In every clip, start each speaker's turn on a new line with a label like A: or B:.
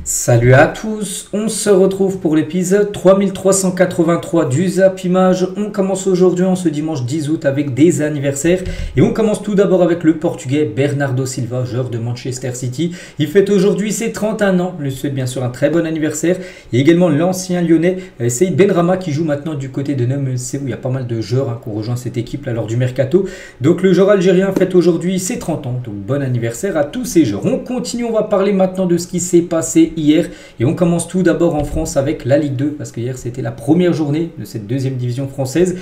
A: Salut à tous, on se retrouve pour l'épisode 3383 du Zap Image. On commence aujourd'hui en ce dimanche 10 août avec des anniversaires et on commence tout d'abord avec le portugais Bernardo Silva, joueur de Manchester City. Il fête aujourd'hui ses 31 ans, lui souhaite bien sûr un très bon anniversaire. Il y a également l'ancien lyonnais Saïd Benrahma qui joue maintenant du côté de Nîmes, où il y a pas mal de joueurs qui ont rejoint cette équipe là, lors du mercato. Donc le joueur algérien fête aujourd'hui ses 30 ans, donc bon anniversaire à tous ces joueurs. On continue, on va parler maintenant de ce qui s'est passé hier et on commence tout d'abord en France avec la Ligue 2 parce que hier c'était la première journée de cette deuxième division française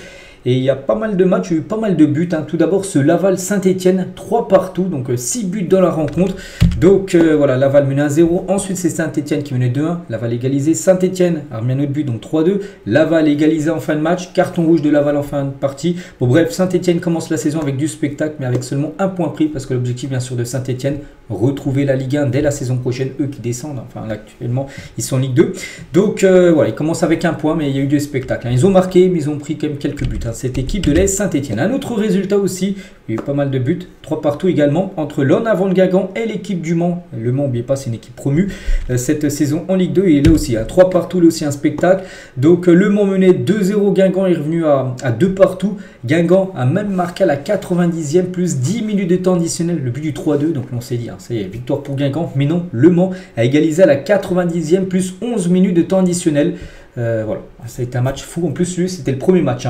A: et il y a pas mal de matchs, il y a eu pas mal de buts. Tout d'abord ce Laval-Saint-Etienne, 3 partout, donc 6 buts dans la rencontre. Donc voilà, Laval menait 1-0, ensuite c'est Saint-Etienne qui menait 2-1, Laval égalisé, Saint-Etienne a remis un autre but, donc 3-2, Laval égalisé en fin de match, carton rouge de Laval en fin de partie. Bon bref, Saint-Etienne commence la saison avec du spectacle mais avec seulement un point pris parce que l'objectif bien sûr de Saint-Etienne, retrouver la Ligue 1 dès la saison prochaine, eux qui descendent, enfin là actuellement ils sont en Ligue 2. Donc voilà, ils commencent avec un point mais il y a eu du spectacle. Ils ont marqué mais ils ont pris quand même quelques buts. Cette équipe de l'AS Saint-Etienne. Un autre résultat aussi, il y a eu pas mal de buts, 3 partout également, entre l'ON avant le Guingamp et l'équipe du Mans. Le Mans, n'oubliez pas, c'est une équipe promue cette saison en Ligue 2 et là aussi, 3 partout, là aussi un spectacle. Donc le Mans menait 2-0, Guingamp est revenu à 2 partout. Guingamp a même marqué à la 90e, plus 10 minutes de temps additionnel, le but du 3-2, donc on s'est dit, ça y est, victoire pour Guingamp, mais non, le Mans a égalisé à la 90e, plus 11 minutes de temps additionnel. Voilà, ça a été un match fou, en plus lui, c'était le premier match.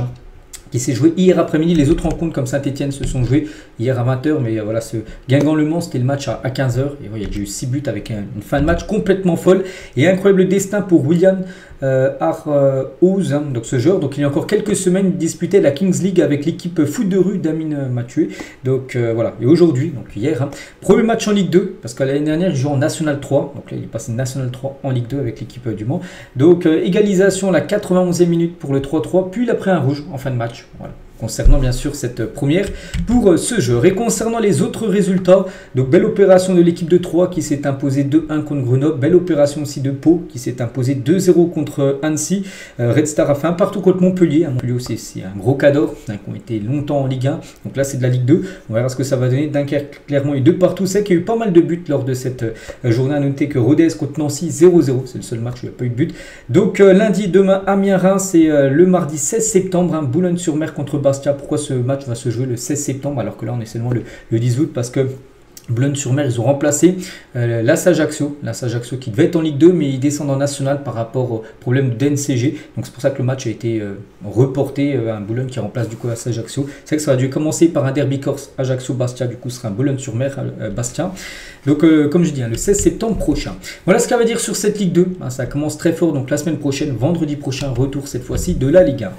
A: Qui s'est joué hier après-midi. Les autres rencontres comme Saint-Etienne se sont jouées hier à 20h. Mais voilà, ce Guingamp-Le Mans, c'était le match à 15h. Et voilà, il y a eu 6 buts avec une fin de match complètement folle. Et incroyable destin pour William Arhouz, donc ce joueur. Donc il y a encore quelques semaines, il disputait la Kings League avec l'équipe foot de rue d'Amine Mathieu. Donc voilà, et aujourd'hui, donc hier, premier match en Ligue 2. Parce que l'année dernière, il joue en National 3. Donc là, il est passé National 3 en Ligue 2 avec l'équipe du Mans. Donc égalisation à la 91e minute pour le 3-3. Puis il a pris un rouge en fin de match. Voilà. Concernant bien sûr cette première pour ce jeu. Et concernant les autres résultats, donc belle opération de l'équipe de Troyes qui s'est imposée 2-1 contre Grenoble, belle opération aussi de Pau qui s'est imposée 2-0 contre Annecy. Red Star a fait un partout contre Montpellier. Montpellier aussi c'est un gros cadre, qui ont été longtemps en Ligue 1, donc là c'est de la Ligue 2, on verra ce que ça va donner. Dunkerque clairement eu 2 partout sec, il y a eu pas mal de buts lors de cette journée. À noter que Rodez contre Nancy 0-0, c'est le seul match où il n'y a pas eu de but. Donc lundi, demain Amiens-Reims et le mardi 16 septembre, Boulogne-sur-Mer contre Bastia. Pourquoi ce match va se jouer le 16 septembre alors que là on est seulement le 10 août? Parce que Boulogne-sur-Mer, ils ont remplacé l'AS Ajaccio qui devait être en Ligue 2 mais ils descendent en National par rapport au problème d'NCG. Donc c'est pour ça que le match a été reporté à un Boulogne qui remplace du coup l'AS Ajaccio. C'est vrai que ça aurait dû commencer par un derby corse Ajaccio-Bastia, du coup ce sera un Boulogne-sur-Mer Bastia. Donc comme je dis, le 16 septembre prochain. Voilà ce qu'à va dire sur cette Ligue 2. Ça commence très fort, donc la semaine prochaine, vendredi prochain, retour cette fois-ci de la Ligue 1.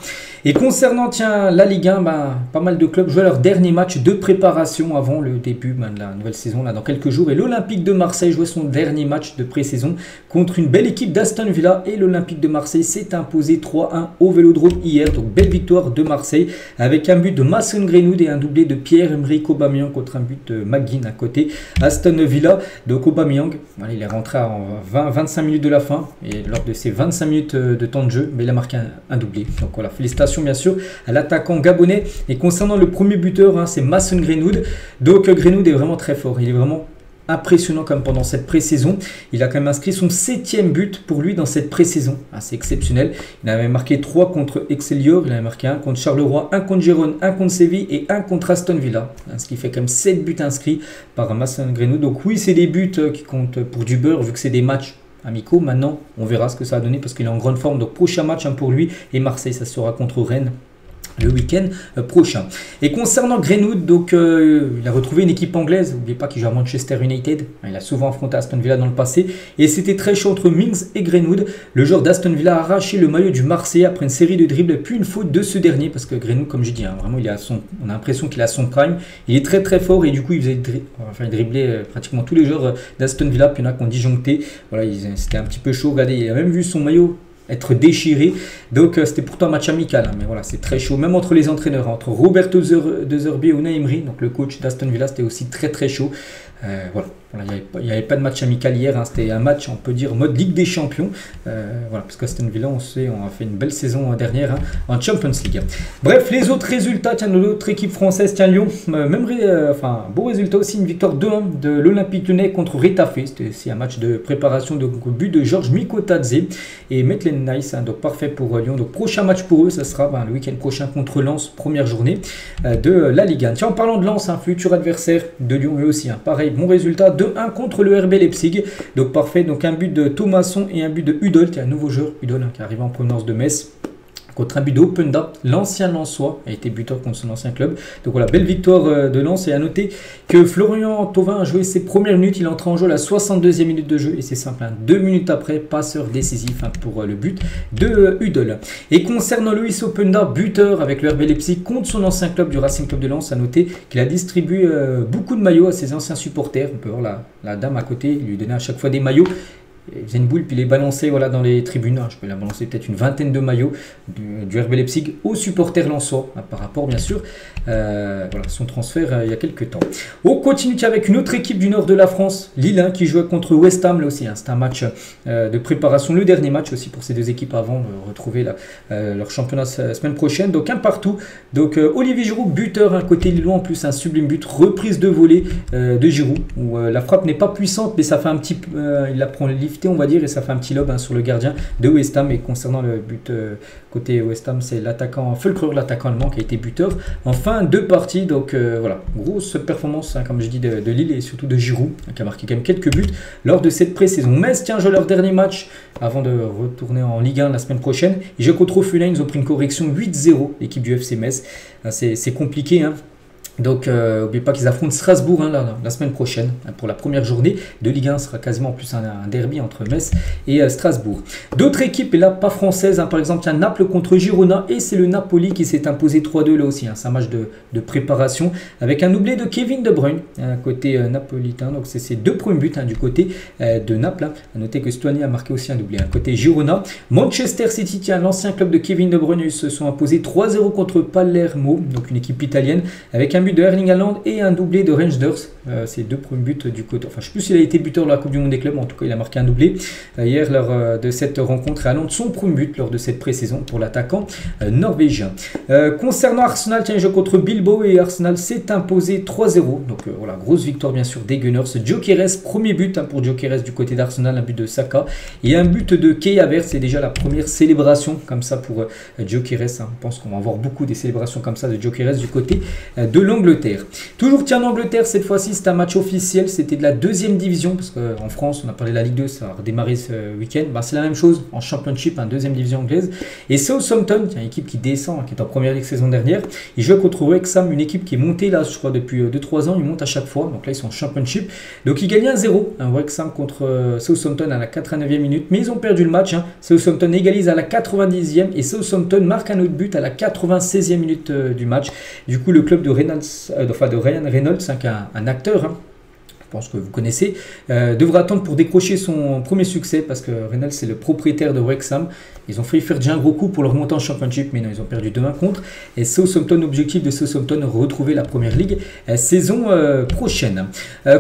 A: Et concernant la Ligue 1, pas mal de clubs jouaient leur dernier match de préparation avant le début de la nouvelle saison là, dans quelques jours. Et l'Olympique de Marseille jouait son dernier match de pré-saison contre une belle équipe d'Aston Villa. Et l'Olympique de Marseille s'est imposé 3-1 au Vélodrome hier. Donc belle victoire de Marseille avec un but de Mason Greenwood et un doublé de Pierre-Emerick Aubameyang contre un but de McGinn à côté. Aston Villa, donc Aubameyang, il est rentré à 25 minutes de la fin et lors de ces 25 minutes de temps de jeu, mais il a marqué un doublé. Donc voilà, félicitations bien sûr à l'attaquant gabonais. Et concernant le premier buteur, c'est Mason Greenwood. Donc Greenwood est vraiment très fort, il est vraiment impressionnant comme pendant cette pré-saison. Il a quand même inscrit son 7e but pour lui dans cette pré-saison. C'est exceptionnel. Il avait marqué 3 contre Excelsior, il avait marqué 1 contre Charleroi, 1 contre Gérone, 1 contre Séville et 1 contre Aston Villa. Ce qui fait quand même 7 buts inscrits par Mason Greenwood. Donc oui, c'est des buts qui comptent pour du beurre vu que c'est des matchs amicaux. Maintenant, on verra ce que ça va donner parce qu'il est en grande forme. Donc prochain match pour lui et Marseille, ça sera contre Rennes le week-end prochain. Et concernant Greenwood, donc il a retrouvé une équipe anglaise. N'oubliez pas qu'il joue à Manchester United. Il a souvent affronté Aston Villa dans le passé et c'était très chaud entre Mings et Greenwood. Le joueur d'Aston Villa a arraché le maillot du Marseillais après une série de dribbles puis une faute de ce dernier parce que Greenwood, comme je dis, vraiment on a l'impression qu'il a son prime. Il est très très fort et du coup il driblait pratiquement tous les joueurs d'Aston Villa. Puis il y en a qui ont disjoncté. Voilà, c'était un petit peu chaud. Regardez, il a même vu son maillot être déchiré. Donc c'était pourtant un match amical, mais voilà, c'est très chaud, même entre les entraîneurs, entre Roberto De Zerbi et Unai Emery, donc le coach d'Aston Villa, c'était aussi très très chaud. Voilà, Voilà, il n'y avait pas de match amical hier, hein, c'était un match, on peut dire, mode Ligue des Champions. Voilà, parce qu'Aston Villa, on sait, on a fait une belle saison dernière hein, en Champions League. Bref, les autres résultats, tiens, notre équipe française, tiens, Lyon, beau résultat aussi, une victoire 2-1 de l'Olympique Lyonnais contre Retafe. C'était aussi un match de préparation de but de Georges Mikotadze et Maitland Nice, hein, donc parfait pour Lyon. Donc prochain match pour eux, ça sera le week-end prochain contre Lens, première journée de la Ligue 1. Tiens, en parlant de Lens, un futur adversaire de Lyon, eux aussi, hein, pareil, bon résultat, 2-1 contre le RB Leipzig. Donc parfait, donc un but de Thomasson et un but de Udol, qui est un nouveau joueur, Udol, hein, qui arrive en provenance de Metz. Contre un but d'Openda, l'ancien Lensois a été buteur contre son ancien club. Donc voilà, belle victoire de Lens. Et à noter que Florian Thauvin a joué ses premières minutes. Il entre en jeu à la 62e minute de jeu. Et c'est simple, hein, 2 minutes après, passeur décisif hein, pour le but de Udol. Et concernant Loïs Openda, buteur avec le RB Leipzig contre son ancien club du Racing Club de Lens, à noter qu'il a distribué beaucoup de maillots à ses anciens supporters. On peut voir la dame à côté, il lui donnait à chaque fois des maillots. Il faisait une boule, puis il les balançait voilà, dans les tribunes. Je peux la balancer peut-être une vingtaine de maillots du RB Leipzig aux supporters lensois, par rapport bien sûr son transfert il y a quelques temps. On continue avec une autre équipe du nord de la France, Lille, hein, qui jouait contre West Ham là aussi. Hein, c'est un match de préparation, le dernier match aussi pour ces deux équipes avant de retrouver leur championnat la semaine prochaine. Donc un partout. Donc Olivier Giroud, buteur, hein, côté lillois en plus, un sublime but, reprise de volée de Giroud, où la frappe n'est pas puissante, mais ça fait un petit il la prend lifté, on va dire, et ça fait un petit lob hein, sur le gardien de West Ham. Et concernant le but côté West Ham, c'est l'attaquant Füllkrug, l'attaquant allemand, qui a été buteur en fin de partie. Donc voilà, grosse performance hein, comme je dis de Lille et surtout de Giroud, qui a marqué quand même quelques buts lors de cette pré-saison. Metz, tiens, leur dernier match avant de retourner en Ligue 1 la semaine prochaine. Et je contre Fulham, ils ont pris une correction 8-0, l'équipe du FC Metz. C'est compliqué, hein. Donc, n'oubliez pas qu'ils affrontent Strasbourg hein, la semaine prochaine hein, pour la première journée de Ligue 1. Ce sera quasiment plus un derby entre Metz et Strasbourg. D'autres équipes, et là pas françaises, hein, par exemple, il y a Naples contre Girona et c'est le Napoli qui s'est imposé 3-2 là aussi. Hein, c'est un match de préparation avec un doublé de Kevin De Bruyne côté napolitain. Donc, c'est ses deux premiers buts hein, du côté de Naples. Hein. À noter que Stuani a marqué aussi un doublé hein, côté Girona. Manchester City, tiens, l'ancien club de Kevin De Bruyne, ils se sont imposés 3-0 contre Palermo, donc une équipe italienne, avec un but de Erling Haaland et un doublé de Rangers. C'est deux premiers buts du côté. Enfin, je ne sais plus s'il a été buteur de la Coupe du Monde des clubs, en tout cas, il a marqué un doublé. Hier, lors de cette rencontre, Haaland, son premier but lors de cette pré-saison pour l'attaquant norvégien. Concernant Arsenal, tiens, jeu contre Bilbao et Arsenal s'est imposé 3-0. Donc voilà, grosse victoire bien sûr des Gunners. Gyökeres, premier but hein, pour Gyökeres du côté d'Arsenal, un but de Saka et un but de Kai Havertz. C'est déjà la première célébration comme ça pour Gyökeres. Hein. Je pense qu'on va avoir beaucoup des célébrations comme ça de Gyökeres du côté de l'Angleterre. Toujours tiens en Angleterre, cette fois-ci c'est un match officiel, c'était de la deuxième division, parce qu'en France on a parlé de la Ligue 2, ça a redémarré ce week-end. C'est la même chose en Championship, hein, deuxième division anglaise. Et Southampton, une équipe qui descend, hein, qui est en première ligue saison dernière, ils jouent contre Wrexham, une équipe qui est montée là, je crois depuis 2-3 ans, ils montent à chaque fois, donc là ils sont en Championship. Donc ils gagnent 1-0, hein, Wrexham contre Southampton à la 89e minute, mais ils ont perdu le match. Hein. Southampton égalise à la 90e et Southampton marque un autre but à la 96e minute du match. Du coup, le club de Ryan Reynolds, hein, un acteur, hein, je pense que vous connaissez, devra attendre pour décrocher son premier succès parce que Reynolds c'est le propriétaire de Wrexham. Ils ont failli faire déjà un gros coup pour leur monter en Championship, mais non, ils ont perdu 2-1 contre. Et Southampton, objectif de Southampton, retrouver la première ligue saison prochaine.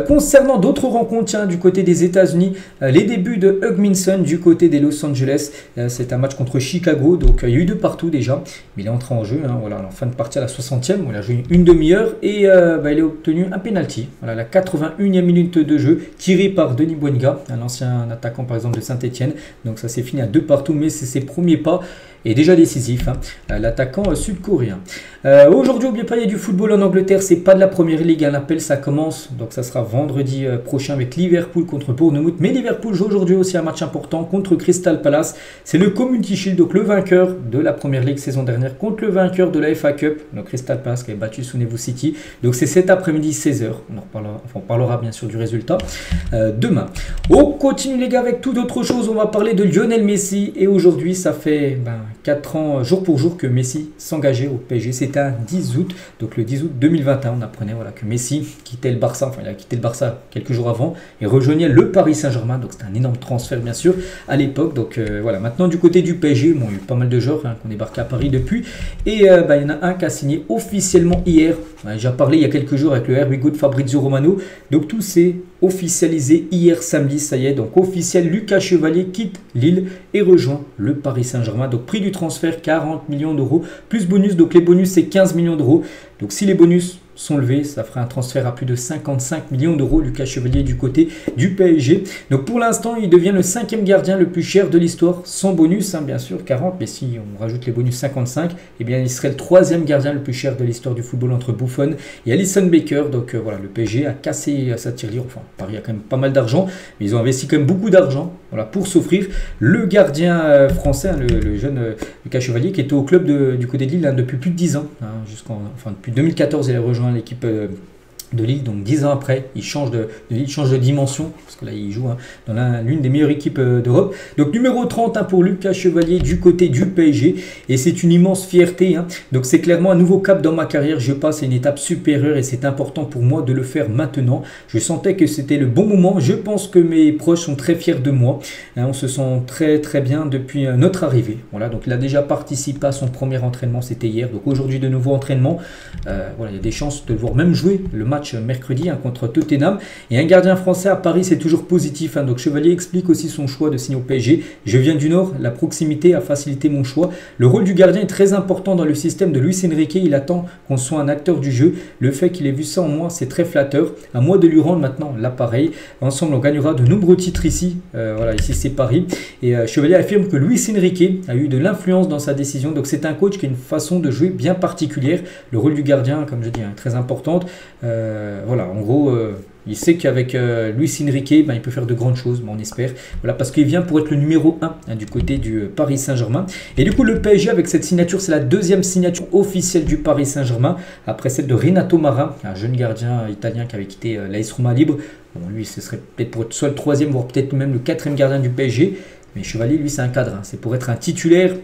A: Concernant d'autres rencontres, tiens, du côté des États-Unis, les débuts de Hugh Minson du côté des Los Angeles. C'est un match contre Chicago, donc il y a eu 2 partout déjà, mais il est entré en jeu. Hein, voilà, en fin de partie à la 60e, il a joué une demi-heure et il a obtenu un penalty. Voilà, la 81e minute de jeu, tiré par Denis Bouanga, un ancien attaquant par exemple de Saint-Etienne. Donc ça s'est fini à 2 partout, mais c'est ses premiers pas et déjà décisif, hein, l'attaquant sud-coréen. Aujourd'hui, n'oubliez pas, il y a du football en Angleterre, c'est pas de la première ligue, hein, l'appel ça commence, donc ça sera vendredi prochain avec Liverpool contre Bournemouth, mais Liverpool joue aujourd'hui aussi un match important contre Crystal Palace, c'est le Community Shield, donc le vainqueur de la première ligue saison dernière contre le vainqueur de la FA Cup, donc Crystal Palace qui a battu Souvenez-vous City, donc c'est cet après-midi 16h, on parlera bien sûr du résultat demain. On continue les gars avec tout d'autres choses, on va parler de Lionel Messi, et aujourd'hui ça fait 4 ans, jour pour jour, que Messi s'engageait au PSG. C'était un 10 août, donc le 10 août 2021, on apprenait voilà, que Messi quittait le Barça, enfin il a quitté le Barça quelques jours avant et rejoignait le Paris Saint-Germain, donc c'était un énorme transfert bien sûr à l'époque. Donc voilà, maintenant du côté du PSG, bon, il y a eu pas mal de joueurs hein, qui ont débarqué à Paris depuis, et il y en a un qui a signé officiellement hier, j'ai parlé il y a quelques jours avec le RB Good Fabrizio Romano, donc tout s'est officialisé hier samedi, ça y est, donc officiel, Lucas Chevalier quitte Lille et rejoint le Paris Saint-Germain. Donc prix du transfert 40 millions d'euros, plus bonus, donc les bonus c'est 15 millions d'euros. Donc si les bonus sont levés, ça fera un transfert à plus de 55 millions d'euros, Lucas Chevalier du côté du PSG. Donc pour l'instant, il devient le 5e gardien le plus cher de l'histoire, sans bonus, hein, bien sûr, 40, mais si on rajoute les bonus 55, eh bien il serait le 3e gardien le plus cher de l'histoire du football entre Buffon et Alisson Becker. Donc voilà, le PSG a cassé sa tirelire, enfin Paris a quand même pas mal d'argent, mais ils ont investi quand même beaucoup d'argent, voilà, pour s'offrir le gardien français, hein, le jeune Lucas Chevalier, qui était au club du côté de Lille, hein, depuis plus de 10 ans, hein, depuis 2014, il a rejoint l'équipe de Lille, donc 10 ans après, il change de dimension, parce que là il joue, hein, dans l'une des meilleures équipes d'Europe. Donc numéro 30, hein, pour Lucas Chevalier du côté du PSG, et c'est une immense fierté, hein. Donc c'est clairement un nouveau cap dans ma carrière, je passe à une étape supérieure et c'est important pour moi de le faire maintenant. Je sentais que c'était le bon moment, je pense que mes proches sont très fiers de moi, hein, on se sent très très bien depuis notre arrivée. Voilà, donc il a déjà participé à son premier entraînement, c'était hier, donc aujourd'hui de nouveau entraînement, voilà, il y a des chances de le voir même jouer le match mercredi, hein, contre Tottenham. Et un gardien français à Paris, c'est toujours positif, hein. Donc Chevalier explique aussi son choix de signer au PSG. Je viens du Nord, la proximité a facilité mon choix. Le rôle du gardien est très important dans le système de Luis Enrique. Il attend qu'on soit un acteur du jeu. Le fait qu'il ait vu ça en moi, c'est très flatteur. À moi de lui rendre maintenant l'appareil. Ensemble, on gagnera de nombreux titres ici. Voilà, ici c'est Paris. Et Chevalier affirme que Luis Enrique a eu de l'influence dans sa décision. Donc c'est un coach qui a une façon de jouer bien particulière. Le rôle du gardien, comme je dis, est très important. Voilà, en gros, il sait qu'avec Luis Enrique, ben, il peut faire de grandes choses, on espère. Voilà, parce qu'il vient pour être le numéro 1, hein, du côté du Paris Saint-Germain. Et du coup, le PSG, avec cette signature, c'est la deuxième signature officielle du Paris Saint-Germain, après celle de Renato Mara, un jeune gardien italien qui avait quitté l'AS Roma Libre. Bon, lui, ce serait peut-être pour être soit le 3e, voire peut-être même le 4e gardien du PSG. Mais Chevalier, lui, c'est un cadre, hein. C'est pour être un titulaire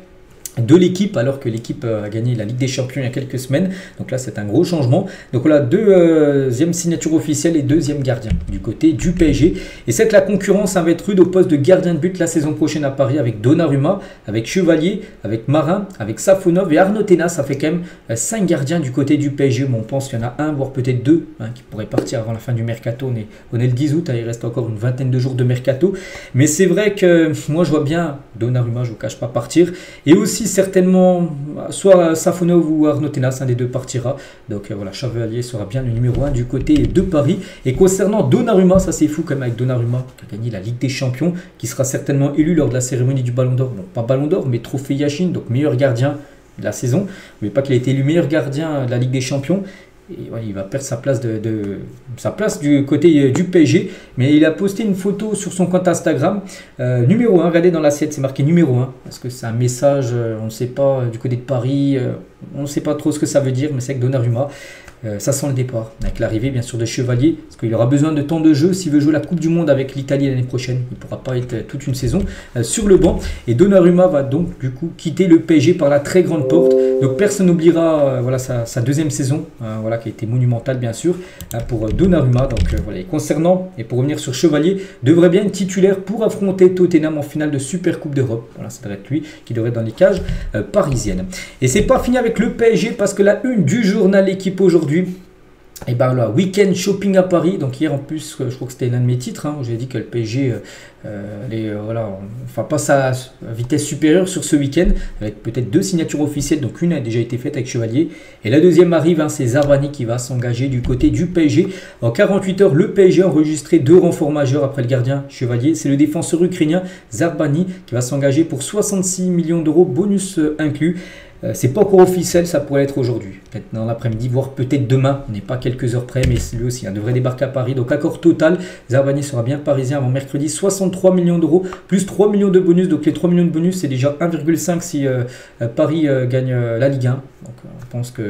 A: de l'équipe, alors que l'équipe a gagné la Ligue des Champions il y a quelques semaines. Donc là, c'est un gros changement. Donc voilà, deuxième signature officielle et deuxième gardien du côté du PSG. Et c'est que la concurrence, ça va être rude au poste de gardien de but la saison prochaine à Paris, avec Donnarumma, avec Chevalier, avec Marin, avec Safonov et Arnaud Tena. Ça fait quand même 5 gardiens du côté du PSG. Mais on pense qu'il y en a un, voire peut-être deux, hein, qui pourraient partir avant la fin du mercato. On est le 10 août, hein, il reste encore une vingtaine de jours de mercato. Mais c'est vrai que moi, je vois bien Donnarumma, je ne vous cache pas, partir. Et aussi certainement soit Safonov ou Arnaud Tena, un des deux partira. Donc voilà, Chevalier sera bien le numéro 1 du côté de Paris. Et concernant Donnarumma, ça c'est fou quand même, avec Donnarumma qui a gagné la Ligue des Champions, qui sera certainement élu lors de la cérémonie du Ballon d'Or. Bon, pas Ballon d'Or, mais trophée Yashin, donc meilleur gardien de la saison. N'oubliez pas qu'il a été élu meilleur gardien de la Ligue des Champions. Et ouais, il va perdre sa place, sa place du côté du PSG. Mais il a posté une photo sur son compte Instagram. Numéro 1, regardez dans l'assiette, c'est marqué numéro 1. Parce que c'est un message, on ne sait pas, du côté de Paris. On ne sait pas trop ce que ça veut dire, mais c'est avec Donnarumma. Ça sent le départ, avec l'arrivée bien sûr de Chevalier, parce qu'il aura besoin de temps de jeu s'il veut jouer la Coupe du Monde avec l'Italie l'année prochaine. Il ne pourra pas être toute une saison sur le banc. Et Donnarumma va donc du coup quitter le PSG par la très grande porte. Donc personne n'oubliera voilà, sa deuxième saison, voilà, qui a été monumentale bien sûr, pour Donnarumma. Donc voilà. Et concernant, et pour revenir sur Chevalier, devrait bien être titulaire pour affronter Tottenham en finale de Super Coupe d'Europe. Voilà, ça devrait être lui qui devrait être dans les cages parisiennes. Et c'est pas fini avec le PSG, parce que la une du journal L'équipe aujourd'hui, et ben là, week-end shopping à Paris. Donc hier en plus, je crois que c'était l'un de mes titres, hein, où j'ai dit que le PSG voilà, enfin passe à vitesse supérieure sur ce week-end, avec peut-être 2 signatures officielles. Donc une a déjà été faite avec Chevalier, et la deuxième arrive, hein, c'est Zarbani qui va s'engager du côté du PSG. En 48 heures, le PSG a enregistré 2 renforts majeurs après le gardien Chevalier. C'est le défenseur ukrainien Zarbani qui va s'engager pour 66 millions d'euros, bonus inclus. C'est pas encore officiel, ça pourrait être aujourd'hui, peut-être dans l'après-midi, voire peut-être demain. On n'est pas quelques heures près, mais lui aussi devrait débarquer à Paris. Donc accord total, Zarbani sera bien parisien avant mercredi. 63 millions d'euros, plus 3 millions de bonus. Donc les 3 millions de bonus, c'est déjà 1,5 si Paris gagne la Ligue 1. Donc on pense que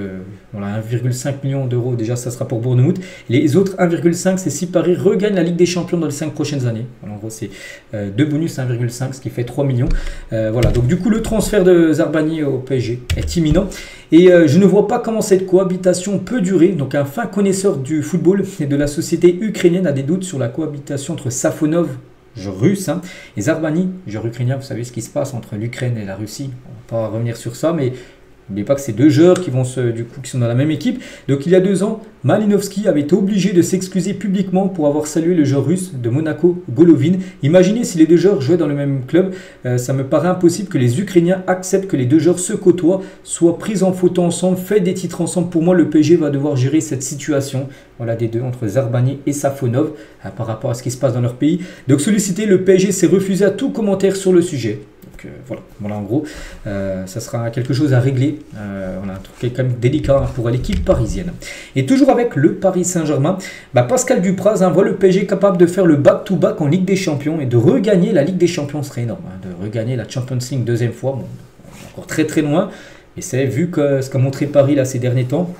A: voilà, 1,5 million d'euros, déjà ça sera pour Bournemouth. Les autres 1,5, c'est si Paris regagne la Ligue des Champions dans les 5 prochaines années. Alors, en gros, c'est 2 bonus 1,5, ce qui fait 3 millions. Voilà, donc du coup, le transfert de Zarbani au PSG est imminent. Et je ne vois pas comment cette cohabitation peut durer. Donc un fin connaisseur du football et de la société ukrainienne a des doutes sur la cohabitation entre Safonov, russe, hein, et Zarbani, joueur ukrainien. Vous savez ce qui se passe entre l'Ukraine et la Russie. On va pas revenir sur ça, mais N'oubliez pas que c'est deux joueurs qui sont dans la même équipe. Donc il y a 2 ans, Malinovski avait été obligé de s'excuser publiquement pour avoir salué le joueur russe de Monaco, Golovin. Imaginez si les deux joueurs jouaient dans le même club. Ça me paraît impossible que les Ukrainiens acceptent que les deux joueurs se côtoient, soient pris en photo ensemble, fait des titres ensemble. Pour moi, le PSG va devoir gérer cette situation. Voilà, des deux entre Zarbani et Safonov par rapport à ce qui se passe dans leur pays. Donc sollicité, le PSG s'est refusé à tout commentaire sur le sujet. Donc voilà en gros, ça sera quelque chose à régler. On a un truc quand même délicat pour l'équipe parisienne. Et toujours avec le Paris Saint-Germain, Pascal Dupraz voit le PSG capable de faire le back-to-back en Ligue des Champions et de regagner la Ligue des Champions. Ce serait énorme, de regagner la Champions League 2e fois. Bon, encore très très loin, mais c'est vu que ce qu'a montré Paris là ces derniers temps.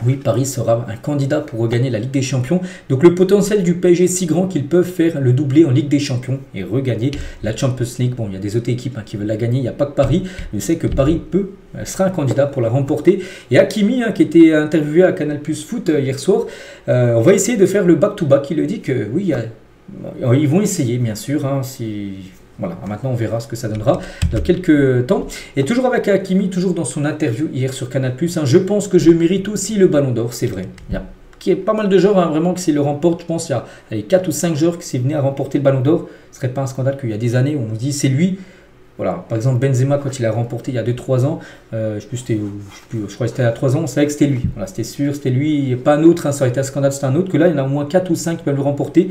A: Oui, Paris sera un candidat pour regagner la Ligue des Champions. Donc le potentiel du PSG est si grand qu'ils peuvent faire le doublé en Ligue des Champions et regagner la Champions League. Bon, il y a des autres équipes qui veulent la gagner, il n'y a pas que Paris. Je sais que Paris sera un candidat pour la remporter. Et Hakimi, qui était interviewé à Canal Plus Foot hier soir, on va essayer de faire le back-to-back. Il a dit que oui, ils vont essayer bien sûr. Voilà, maintenant on verra ce que ça donnera dans quelques temps. Et toujours avec Hakimi, toujours dans son interview hier sur Canal+, je pense que je mérite aussi le Ballon d'Or, c'est vrai. Il y a pas mal de joueurs vraiment que s'ils le remportent, je pense qu'il y a 4 ou 5 joueurs qui s'ils venaient à remporter le Ballon d'Or, ce serait pas un scandale qu'il y a des années où on se dit c'est lui. Voilà, par exemple Benzema quand il a remporté il y a 2-3 ans, je crois que c'était à 3 ans, on savait que c'était lui. Voilà, c'était sûr, c'était lui, pas un autre, ça aurait été un scandale, c'était un autre, que là il y en a au moins 4 ou 5 qui peuvent le remporter.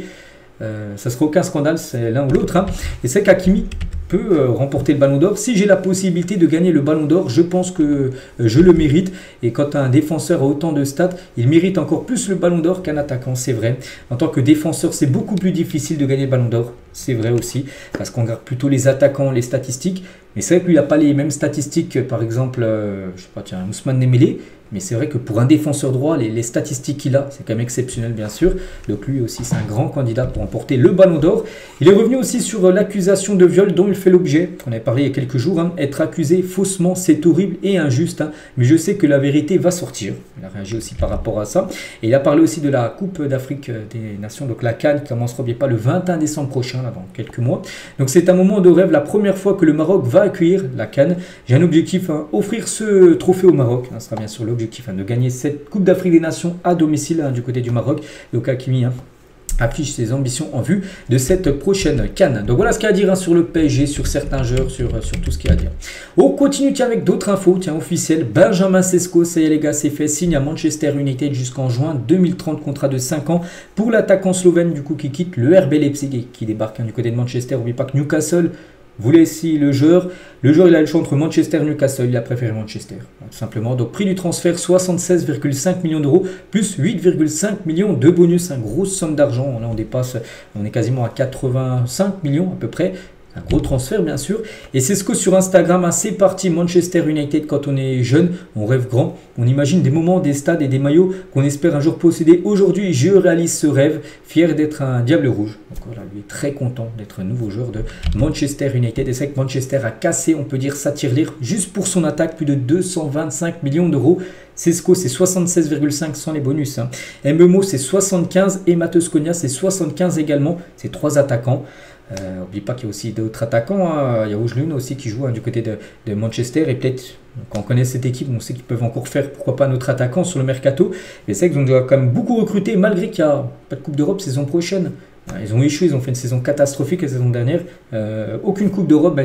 A: Ça ne sera aucun scandale, c'est l'un ou l'autre. Et c'est qu'Hakimi peut remporter le Ballon d'Or. Si j'ai la possibilité de gagner le Ballon d'Or, je pense que je le mérite. Et quand un défenseur a autant de stats, il mérite encore plus le Ballon d'Or qu'un attaquant, c'est vrai. En tant que défenseur, c'est beaucoup plus difficile de gagner le Ballon d'Or, c'est vrai aussi, parce qu'on regarde plutôt les attaquants, les statistiques. Mais c'est vrai que lui, il n'a pas les mêmes statistiques que, par exemple, je sais pas, Ousmane Dembélé. Mais c'est vrai que pour un défenseur droit, les statistiques qu'il a, c'est quand même exceptionnel bien sûr. Donc lui aussi, c'est un grand candidat pour remporter le Ballon d'Or. Il est revenu aussi sur l'accusation de viol dont il fait l'objet. On avait parlé il y a quelques jours. Être accusé faussement, c'est horrible et injuste. Mais je sais que la vérité va sortir. Il a réagi aussi par rapport à ça. Et il a parlé aussi de la Coupe d'Afrique des Nations, donc la CAN, qui commencera bien pas le 21 décembre prochain, là, dans quelques mois. Donc c'est un moment de rêve, la première fois que le Maroc va accueillir la CAN. J'ai un objectif, offrir ce trophée au Maroc. Ce sera bien sûr l'objectif de gagner cette Coupe d'Afrique des Nations à domicile du côté du Maroc. Donc Hakimi affiche ses ambitions en vue de cette prochaine CAN. Donc voilà ce qu'il y a à dire sur le PSG, sur certains joueurs, sur tout ce qu'il y a à dire. On continue avec d'autres infos, officielles. Benjamin Sesko, ça y est les gars, c'est fait, signe à Manchester United jusqu'en juin 2030, contrat de 5 ans pour l'attaquant slovène du coup qui quitte le RB Leipzig et qui débarque du côté de Manchester. N'oubliez pas que Newcastle voulait si le joueur il a le choix entre Manchester et Newcastle, il a préféré Manchester, tout simplement. Donc prix du transfert 76,5 millions d'euros plus 8,5 millions de bonus, une grosse somme d'argent. Là on est quasiment à 85 millions à peu près. Un gros transfert bien sûr. Et c'est ce que sur Instagram, c'est parti Manchester United. Quand on est jeune, on rêve grand. On imagine des moments, des stades et des maillots qu'on espère un jour posséder. Aujourd'hui, je réalise ce rêve, fier d'être un diable rouge. Donc voilà, lui est très content d'être un nouveau joueur de Manchester United. Et c'est que Manchester a cassé, on peut dire, sa tirelire juste pour son attaque, plus de 225 millions d'euros. Sesko, c'est 76,5 sans les bonus. Mbeumo, c'est 75 et Matheus Cunha, c'est 75 également. C'est 3 attaquants. N'oublie pas qu'il y a aussi d'autres attaquants. Il y a Oujloun aussi qui joue du côté de Manchester. Et peut-être, quand on connaît cette équipe, on sait qu'ils peuvent encore faire, pourquoi pas, un autre attaquant sur le mercato. Mais c'est qu'ils ont quand même beaucoup recruté, malgré qu'il n'y a pas de Coupe d'Europe saison prochaine. Ils ont échoué, ils ont fait une saison catastrophique la saison dernière. Aucune Coupe d'Europe,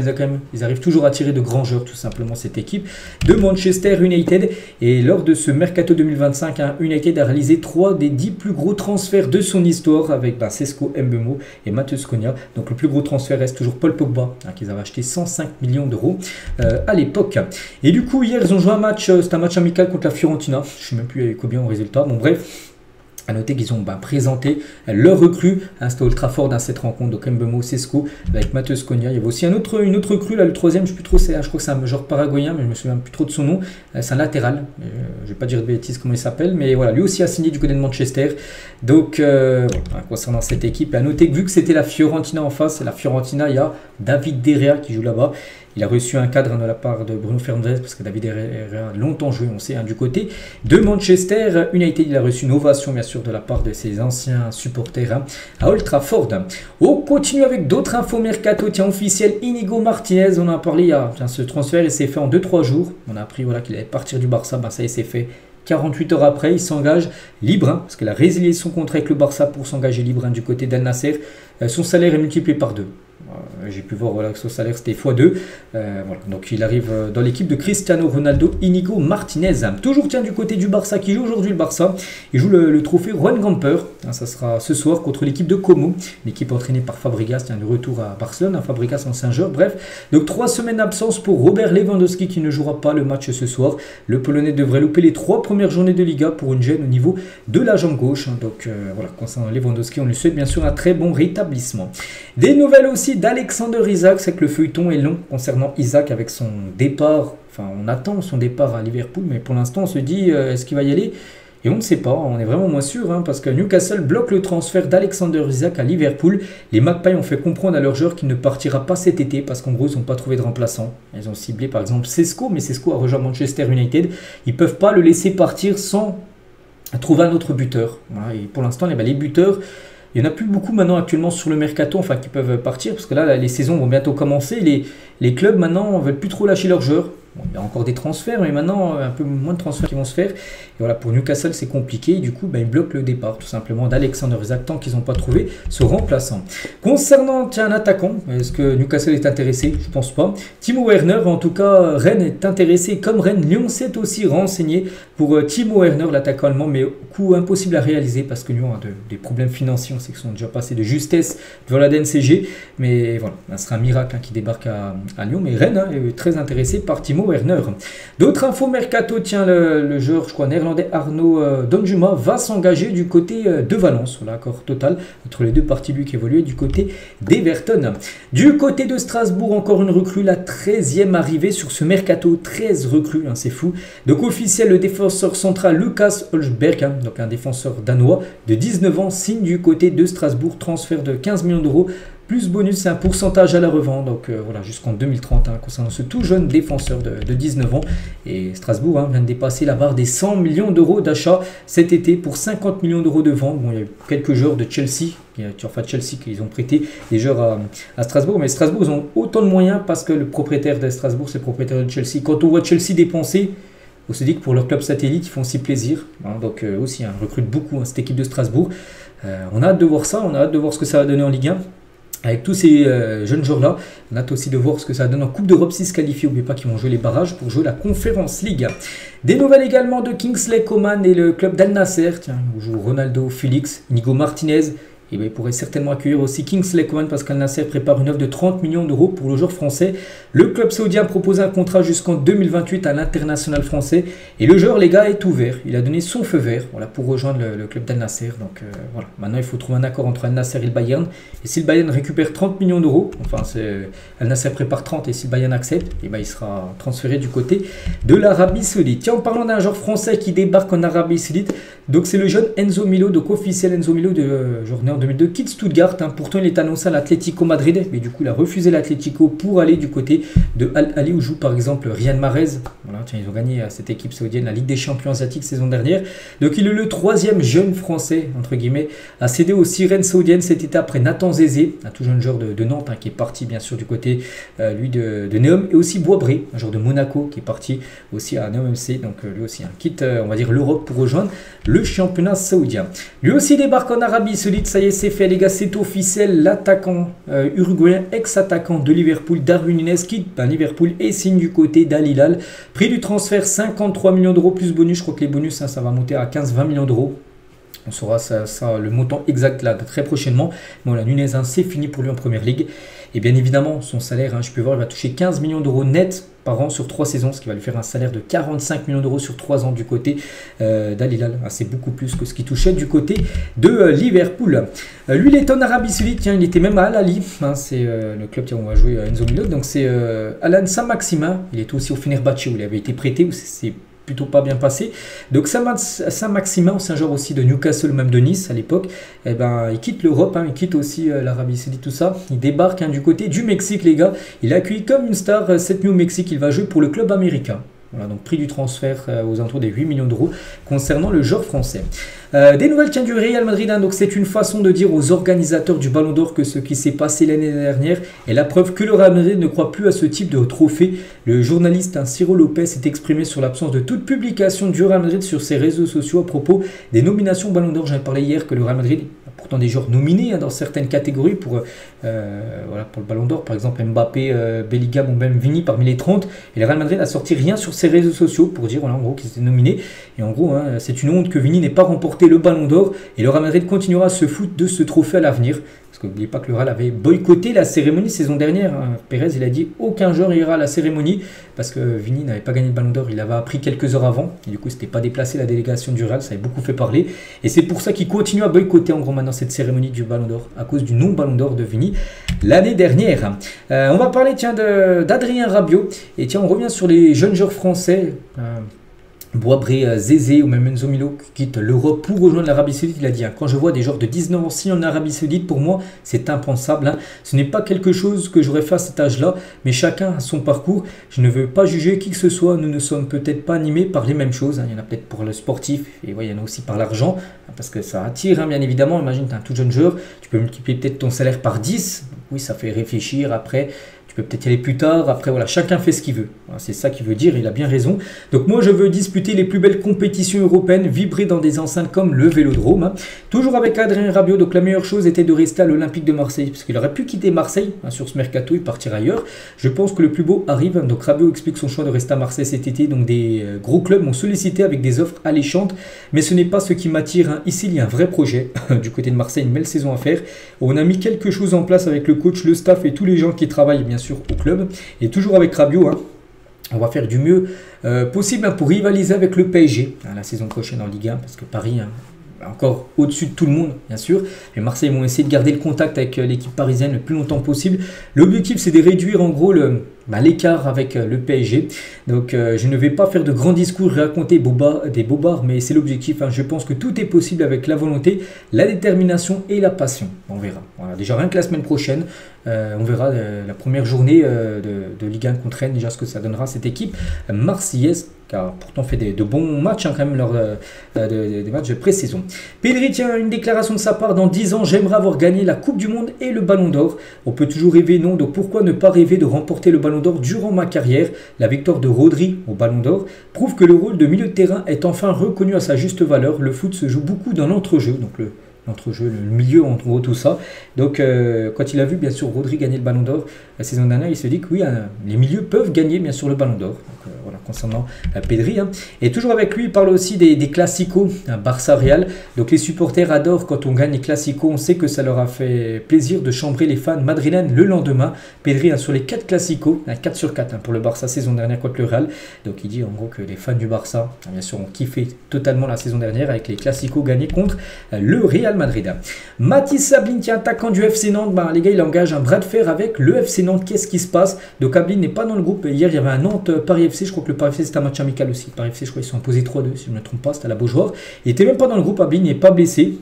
A: ils arrivent toujours à tirer de grands joueurs, tout simplement, cette équipe de Manchester United. Et lors de ce mercato 2025, United a réalisé 3 des 10 plus gros transferts de son histoire avec Sesko, Mbeumo et Matheus Cunha. Donc le plus gros transfert reste toujours Paul Pogba, qu'ils avaient acheté 105 millions d'euros à l'époque. Et du coup, hier, ils ont joué un match, c'était un match amical contre la Fiorentina. Je ne sais même plus combien au résultat. Bon, bref. A noter qu'ils ont présenté leur recrue, c'était Old Trafford cette rencontre, donc Mbeumo, Sesko avec Matheus Cunha. Il y avait aussi une autre recrue, là, le troisième, je ne sais plus trop, je crois que c'est un joueur paraguayen, mais je ne me souviens plus trop de son nom. C'est un latéral, je ne vais pas dire de bêtises comment il s'appelle, mais voilà, lui aussi a signé du côté de Manchester. Donc, concernant cette équipe, à noter que vu que c'était la Fiorentina en face, la Fiorentina, il y a David De Gea qui joue là-bas. Il a reçu un cadre de la part de Bruno Fernandes parce que David Herrera a longtemps joué, on sait, du côté de Manchester United. Il a reçu une ovation bien sûr de la part de ses anciens supporters à Old Trafford. On continue avec d'autres infos mercato. Tiens, officiel, Inigo Martinez, on en a parlé il y a, ce transfert il s'est fait en 2-3 jours. On a appris qu'il allait partir du Barça, ça y est, c'est fait. 48 heures après, il s'engage libre, parce qu'il a résilié son contrat avec le Barça pour s'engager libre du côté d'Al Nasser. Son salaire est multiplié par 2. J'ai pu voir que son salaire c'était x2. Donc il arrive dans l'équipe de Cristiano Ronaldo, Inigo Martinez. Toujours du côté du Barça qui joue aujourd'hui le Barça. Il joue le trophée Juan Gamper. Ça sera ce soir contre l'équipe de Como, l'équipe entraînée par Fabregas. Le retour à Barcelone, Fabregas en Saint-Jean. Bref, donc 3 semaines d'absence pour Robert Lewandowski qui ne jouera pas le match ce soir. Le Polonais devrait louper les 3 premières journées de Liga pour une gêne au niveau de la jambe gauche. Donc concernant Lewandowski, on lui souhaite bien sûr un très bon rétablissement. Des nouvelles aussi d'Alexander Isak, c'est que le feuilleton est long concernant Isak avec son départ. On attend son départ à Liverpool, mais pour l'instant on se dit est-ce qu'il va y aller? Et on ne sait pas, on est vraiment moins sûr, parce que Newcastle bloque le transfert d'Alexander Isak à Liverpool. Les Magpies ont fait comprendre à leur joueur qu'il ne partira pas cet été parce qu'en gros ils n'ont pas trouvé de remplaçant. Ils ont ciblé par exemple Sesko, mais Sesko a rejoint Manchester United. Ils ne peuvent pas le laisser partir sans trouver un autre buteur. Et pour l'instant les buteurs, il n'y en a plus beaucoup maintenant actuellement sur le mercato, qui peuvent partir, parce que là, les saisons vont bientôt commencer. Les clubs maintenant ne veulent plus trop lâcher leurs joueurs. Bon, il y a encore des transferts, mais maintenant, un peu moins de transferts qui vont se faire. Et voilà, pour Newcastle, c'est compliqué. Et du coup, ils bloquent le départ, tout simplement, d'Alexander Isak, tant qu'ils n'ont pas trouvé ce remplaçant. Concernant un attaquant, est-ce que Newcastle est intéressé? Je ne pense pas. Timo Werner, en tout cas, Rennes est intéressé. Comme Rennes, Lyon s'est aussi renseigné pour Timo Werner, l'attaquant allemand, mais coût impossible à réaliser parce que Lyon a des problèmes financiers. On sait qu'ils sont déjà passés de justesse devant la DNCG. Mais voilà, ce sera un miracle qui débarque à Lyon. Mais Rennes est très intéressé par Timo Werner. D'autres infos mercato, tiens, le joueur, je crois, néerlandais Arnaud Donjuma va s'engager du côté de Valence. Voilà, accord total entre les deux parties lui qui évoluaient du côté d'Everton. Du côté de Strasbourg, encore une recrue, la 13e arrivée sur ce mercato. 13 recrues, c'est fou. Donc officiel, le défenseur central Lucas Holsberg, donc un défenseur danois de 19 ans, signe du côté de Strasbourg, transfert de 15 millions d'euros. Plus bonus, c'est un pourcentage à la revente, donc voilà, jusqu'en 2030, concernant ce tout jeune défenseur de 19 ans. Et Strasbourg vient de dépasser la barre des 100 millions d'euros d'achat cet été pour 50 millions d'euros de vente. Bon, il y a eu quelques joueurs de Chelsea, Chelsea qu'ils ont prêté des joueurs à Strasbourg, mais Strasbourg, ils ont autant de moyens parce que le propriétaire de Strasbourg, c'est le propriétaire de Chelsea. Quand on voit Chelsea dépenser, on se dit que pour leur club satellite, ils font aussi plaisir. Donc aussi, recrute beaucoup cette équipe de Strasbourg. On a hâte de voir ça, on a hâte de voir ce que ça va donner en Ligue 1. Avec tous ces jeunes joueurs-là, on a hâte aussi de voir ce que ça donne en Coupe d'Europe s'ils se qualifient. N'oubliez pas qu'ils vont jouer les barrages pour jouer la Conference League. Des nouvelles également de Kingsley Coman et le club d'Al Nasser. Tiens, où joue Ronaldo, Félix, Inigo Martinez. Et il pourrait certainement accueillir aussi Kingsley Coman parce qu'Al Nasser prépare une offre de 30 millions d'euros pour le joueur français. Le club saoudien propose un contrat jusqu'en 2028 à l'international français. Et le joueur, les gars, est ouvert. Il a donné son feu vert pour rejoindre le club d'Al Nasser. Donc voilà, maintenant il faut trouver un accord entre Al Nasser et le Bayern. Et si le Bayern récupère 30 millions d'euros, Al Nasser prépare 30 et si le Bayern accepte, il sera transféré du côté de l'Arabie Saoudite. Tiens, en parlant d'un joueur français qui débarque en Arabie Saoudite, donc c'est le jeune Enzo Milo, donc officiel Enzo Milo de journée en 2002, quitte Stuttgart. Pourtant, il est annoncé à l'Atlético Madrid, mais du coup, il a refusé l'Atlético pour aller du côté de Al Ahly où joue par exemple Riyad Mahrez. Voilà, tiens, ils ont gagné à cette équipe saoudienne la Ligue des Champions asiatiques saison dernière. Donc, il est le 3e jeune français, entre guillemets, à céder aux sirènes saoudiennes cet été après Nathan Zézé, un tout jeune joueur de Nantes qui est parti bien sûr du côté lui de Neom, et aussi Boisbré, un joueur de Monaco qui est parti aussi à Neom MC. Donc, lui aussi, quitte, on va dire, l'Europe pour rejoindre le championnat saoudien. Lui aussi débarque en Arabie Saoudite, ça y est, c'est fait les gars, c'est officiel. L'attaquant uruguayen, ex-attaquant de Liverpool, Darwin Núñez, quitte Liverpool et signe du côté d'Al Hilal. Prix du transfert 53 millions d'euros plus bonus, je crois que les bonus ça va monter à 15-20 millions d'euros. On saura le montant exact là très prochainement. Bon, la Núñez, c'est fini pour lui en première ligue. Et bien évidemment, son salaire, je peux voir, il va toucher 15 millions d'euros net par an sur 3 saisons, ce qui va lui faire un salaire de 45 millions d'euros sur 3 ans du côté d'Al Hilal. C'est beaucoup plus que ce qu'il touchait du côté de Liverpool. Lui, il est en Arabie Saoudite, tiens, il était même à Al Ahly. C'est le club où on va jouer Enzo Milo. Donc c'est Alan Saint-Maximin. Il est aussi au Fenerbahçe où il avait été prêté, où c'est plutôt pas bien passé. Donc Saint-Maximin, c'est un joueur aussi de Newcastle ou même de Nice à l'époque, eh ben, il quitte l'Europe, il quitte aussi l'Arabie Saoudite, tout ça. Il débarque du côté du Mexique, les gars. Il est accueilli comme une star cette nuit au Mexique. Il va jouer pour le club américain. Voilà, donc prix du transfert aux alentours des 8 millions d'euros concernant le joueur français. Des nouvelles du Real Madrid, donc c'est une façon de dire aux organisateurs du Ballon d'Or que ce qui s'est passé l'année dernière est la preuve que le Real Madrid ne croit plus à ce type de trophée. Le journaliste Ciro Lopez s'est exprimé sur l'absence de toute publication du Real Madrid sur ses réseaux sociaux à propos des nominations Ballon d'Or. J'en ai parlé hier que le Real Madrid a pourtant des joueurs nominés dans certaines catégories pour le Ballon d'Or, par exemple Mbappé, Bellingham ou même Vini parmi les 30. Et le Real Madrid n'a sorti rien sur ses réseaux sociaux pour dire en gros qu'ils étaient nominés. Et en gros, c'est une honte que Vini n'ait pas remporté le Ballon d'Or, et le Real Madrid continuera à se foutre de ce trophée à l'avenir. Parce que n'oubliez pas que le Real avait boycotté la cérémonie saison dernière. Pérez, il a dit aucun joueur ira à la cérémonie parce que Vini n'avait pas gagné le Ballon d'Or. Il avait appris quelques heures avant. Et du coup, c'était pas déplacé la délégation du Real. Ça avait beaucoup fait parler. Et c'est pour ça qu'il continue à boycotter en gros maintenant cette cérémonie du Ballon d'Or à cause du non-Ballon d'Or de Vini l'année dernière. On va parler d'Adrien Rabiot. Et tiens, on revient sur les jeunes joueurs français. Boabré, Zézé ou même Enzo Milo qui quitte l'Europe pour rejoindre l'Arabie Saoudite. Il a dit quand je vois des joueurs de 19 ans signer en Arabie Saoudite, pour moi c'est impensable. Ce n'est pas quelque chose que j'aurais fait à cet âge-là, mais chacun a son parcours. Je ne veux pas juger qui que ce soit. Nous ne sommes peut-être pas animés par les mêmes choses. Il y en a peut-être pour le sportif et il y en a aussi par l'argent parce que ça attire bien évidemment. Imagine tu es un tout jeune joueur, tu peux multiplier peut-être ton salaire par 10. Oui, ça fait réfléchir après. Tu peux peut-être y aller plus tard. Après, voilà, chacun fait ce qu'il veut. Voilà, c'est ça qu'il veut dire. Il a bien raison. Donc, moi, je veux disputer les plus belles compétitions européennes, vibrer dans des enceintes comme le Vélodrome. Toujours avec Adrien Rabiot. Donc, la meilleure chose était de rester à l'Olympique de Marseille. Parce qu'il aurait pu quitter Marseille sur ce mercato et partir ailleurs. Je pense que le plus beau arrive. Donc, Rabiot explique son choix de rester à Marseille cet été. Donc, des gros clubs m'ont sollicité avec des offres alléchantes. Mais ce n'est pas ce qui m'attire. Ici, il y a un vrai projet. Du côté de Marseille, une belle saison à faire. On a mis quelque chose en place avec le coach, le staff et tous les gens qui travaillent, bien sûr, au club. Et toujours avec Rabiot, on va faire du mieux possible pour rivaliser avec le PSG la saison prochaine en Ligue 1, parce que Paris encore au-dessus de tout le monde, bien sûr. Et Marseille vont essayer de garder le contact avec l'équipe parisienne le plus longtemps possible. L'objectif, c'est de réduire en gros l'écart avec le PSG. Donc, je ne vais pas faire de grands discours, raconter des bobards, mais c'est l'objectif. Je pense que tout est possible avec la volonté, la détermination et la passion. On verra. Voilà, déjà, rien que la semaine prochaine, on verra la première journée de Ligue 1 contre Rennes, déjà ce que ça donnera cette équipe marseillaise, qui a pourtant fait de bons matchs quand même lors des matchs de pré-saison. Pedri tient une déclaration de sa part: dans 10 ans, j'aimerais avoir gagné la Coupe du Monde et le Ballon d'Or. On peut toujours rêver, non, donc pourquoi ne pas rêver de remporter le Ballon d'Or durant ma carrière? La victoire de Rodri au Ballon d'Or prouve que le rôle de milieu de terrain est enfin reconnu à sa juste valeur. Le foot se joue beaucoup dans l'entrejeu, donc l'entrejeu, le milieu, en gros, tout ça. Donc, quand il a vu, bien sûr, Rodri gagner le Ballon d'Or la saison dernière, il se dit que oui, les milieux peuvent gagner, bien sûr, le Ballon d'Or. Donc, voilà, concernant Pedri. Et toujours avec lui, il parle aussi des classicos, Barça-Real. Donc, les supporters adorent quand on gagne les classicos. On sait que ça leur a fait plaisir de chambrer les fans madrilènes le lendemain. Pedri, sur les 4 classicos, 4 sur 4 pour le Barça saison dernière contre le Real. Donc, il dit en gros que les fans du Barça, bien sûr, ont kiffé totalement la saison dernière avec les classicos gagnés contre le Real Madrid. Mathis Sablin, qui est attaquant du FC Nantes, les gars, il engage un bras de fer avec le FC Nantes. Qu'est-ce qui se passe? Donc Sablin n'est pas dans le groupe. Hier, il y avait un Nantes-Paris FC. Je crois que le Paris FC, c'était un match amical aussi. Paris FC, je crois qu'ils sont imposés 3-2, si je ne me trompe pas. C'était à la Beaujoire. Il n'était même pas dans le groupe. Sablin n'est pas blessé.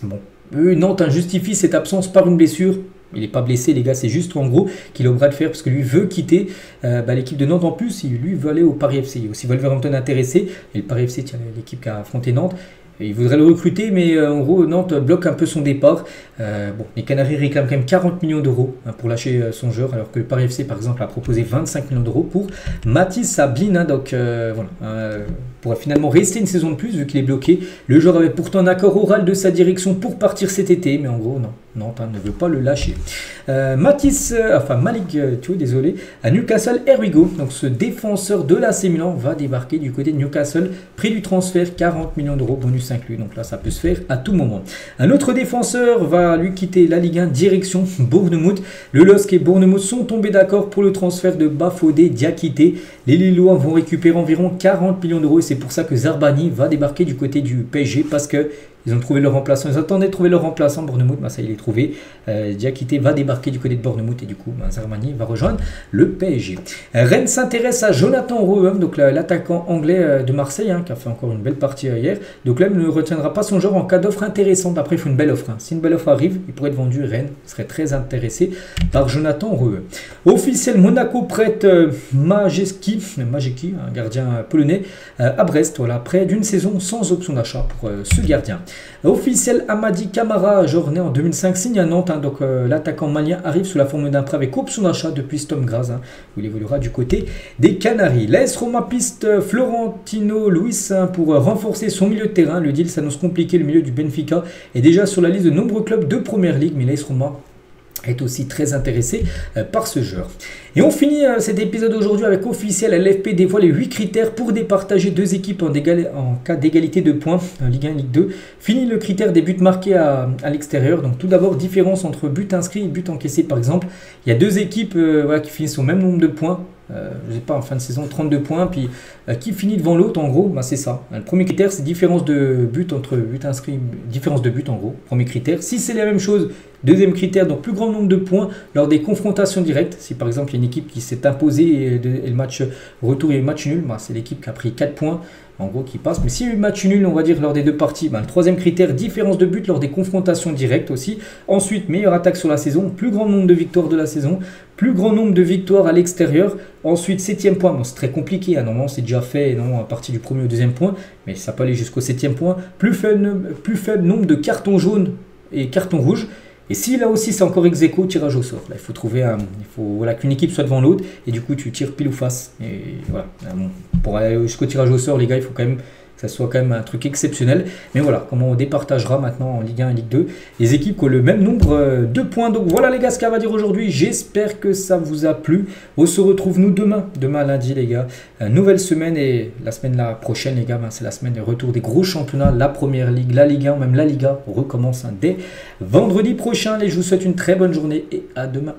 A: Bon, Nantes justifie cette absence par une blessure. Il n'est pas blessé, les gars, c'est juste en gros qu'il est au bras de fer parce que lui veut quitter l'équipe de Nantes. En plus, lui veut aller au Paris FC. Il y a aussi Wolverhampton intéressé. Et le Paris FC, tiens, l'équipe qui a affronté Nantes. Il voudrait le recruter, mais en gros, Nantes bloque un peu son départ. Les Canaries réclament quand même 40 millions d'euros pour lâcher son joueur, alors que le Paris FC, par exemple, a proposé 25 millions d'euros pour Mathis Sablin. Pourrait finalement rester une saison de plus, vu qu'il est bloqué. Le joueur avait pourtant un accord oral de sa direction pour partir cet été, mais en gros, non. Nantes ne veut pas le lâcher. Malik, désolé, à Newcastle, here we go. Donc ce défenseur de l'AC Milan va débarquer du côté de Newcastle. Prix du transfert, 40 millions d'euros, bonus inclus. Donc là, ça peut se faire à tout moment. Un autre défenseur va lui quitter la Ligue 1, direction Bournemouth. Le LOSC et Bournemouth sont tombés d'accord pour le transfert de Bafodé Diakité. Les Lillois vont récupérer environ 40 millions d'euros et c'est pour ça que Zarbani va débarquer du côté du PSG parce que Ils ont trouvé leur remplaçant. Ils attendaient de trouver leur remplaçant. Bournemouth, ça il est trouvé. Diakité va débarquer du côté de Bournemouth et du coup, Zarmani va rejoindre le PSG. Rennes s'intéresse à Jonathan Rowe, donc l'attaquant anglais de Marseille, qui a fait encore une belle partie hier. Donc là, il ne retiendra pas son genre en cas d'offre intéressante. Après, il faut une belle offre. Si une belle offre arrive, il pourrait être vendu. Rennes serait très intéressé par Jonathan Rowe. Officiel, Monaco prête Majewski, un gardien polonais, à Brest, voilà, près d'une saison sans option d'achat pour ce gardien. Officiel, Amadi Camara, né en 2005, signe à Nantes, donc l'attaquant malien arrive sous la forme d'un prêt avec option d'achat depuis Sturm Graz, où il évoluera du côté des Canaries. L'AS Roma piste Florentino Luis pour renforcer son milieu de terrain. Le deal s'annonce compliqué, le milieu du Benfica est déjà sur la liste de nombreux clubs de Première Ligue, mais l'AS Roma est aussi très intéressé par ce joueur. Et on finit cet épisode aujourd'hui avec officiel. LFP dévoile les 8 critères pour départager deux équipes en cas d'égalité de points, Ligue 1 et Ligue 2. Fini le critère des buts marqués à l'extérieur. Donc tout d'abord, différence entre but inscrit et but encaissé par exemple. Il y a deux équipes qui finissent au même nombre de points. Je sais pas, en fin de saison 32 points, puis qui finit devant l'autre en gros, c'est ça. Le premier critère c'est différence de but entre but inscrit, différence de but en gros, premier critère. Si c'est la même chose, deuxième critère, donc plus grand nombre de points lors des confrontations directes. Si par exemple il y a une équipe qui s'est imposée et le match retour et le match nul, c'est l'équipe qui a pris 4 points. En gros qui passe, mais si le match nul on va dire lors des deux parties, le troisième critère, différence de but lors des confrontations directes aussi. Ensuite, meilleure attaque sur la saison, plus grand nombre de victoires de la saison, plus grand nombre de victoires à l'extérieur. Ensuite, 7e point, c'est très compliqué, normalement c'est déjà fait à partir du premier ou deuxième point, mais ça peut aller jusqu'au 7e point. Plus faible nombre de cartons jaunes et cartons rouges. Et si là aussi c'est encore ex aequo, tirage au sort. Là, il faut trouver qu'une équipe soit devant l'autre et du coup tu tires pile ou face. Et voilà. Pour aller jusqu'au tirage au sort, les gars, il faut quand même que ça soit quand même un truc exceptionnel. Mais voilà, comment on départagera maintenant en Ligue 1 et Ligue 2 les équipes qui ont le même nombre de points. Donc voilà les gars ce qu'on va dire aujourd'hui. J'espère que ça vous a plu. On se retrouve nous demain lundi les gars. Nouvelle semaine et la semaine prochaine les gars, c'est la semaine de retour des gros championnats. La Première Ligue, la Ligue 1, même la Liga. On recommence dès vendredi prochain. Et je vous souhaite une très bonne journée et à demain.